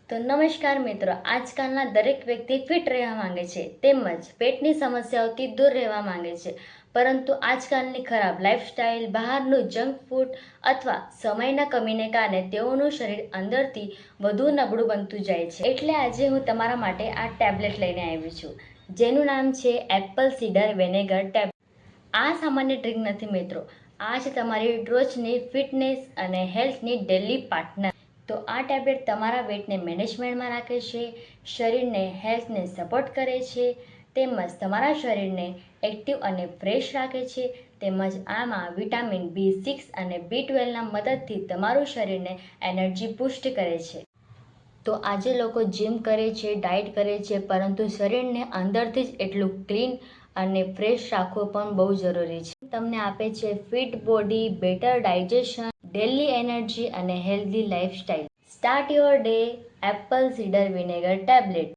તો નમસ્કાર મિત્રો, આજકાલના દરેક વ્યક્તિ ફિટ રહેવા માંગે છે તેમજ પેટની સમસ્યાઓથી દૂર રહેવા માંગે છે, પરંતુ આજકાલની ખરાબ લાઇફસ્ટાઇલ, બહારનું જંક ફૂડ અથવા સમયના કમીને કારણે તેઓનું શરીર અંદરથી વધુ નબળું બનતું જાય છે. એટલે આજે હું તમારા માટે આ ટેબ્લેટ લઈને આવી છું, જેનું નામ છે એપલ સીડર વિનેગર ટેબ્લેટ. આ સામાન્ય ડ્રિંક નથી મિત્રો, આ છે તમારી રોજની ફિટનેસ અને હેલ્થની ડેલી પાર્ટનર. તો આ ટેબ્લેટ તમારા વેટને મેનેજમેન્ટમાં રાખે છે, શરીરને હેલ્થને સપોર્ટ કરે છે, તેમજ તમારા શરીરને એક્ટિવ અને ફ્રેશ રાખે છે. તેમજ આમાં વિટામિન B6 અને B12ના મદદથી તમારું શરીરને એનર્જી બૂસ્ટ કરે છે. તો આજે લોકો જીમ કરે છે, ડાયટ કરે છે, પરંતુ શરીરને અંદરથી જ એટલું ક્લીન અને ફ્રેશ રાખવું પણ બહુ જરૂરી છે. તમને આપે છે fit body, better digestion, daily energy અને healthy lifestyle. Start your day apple cider vinegar tablet.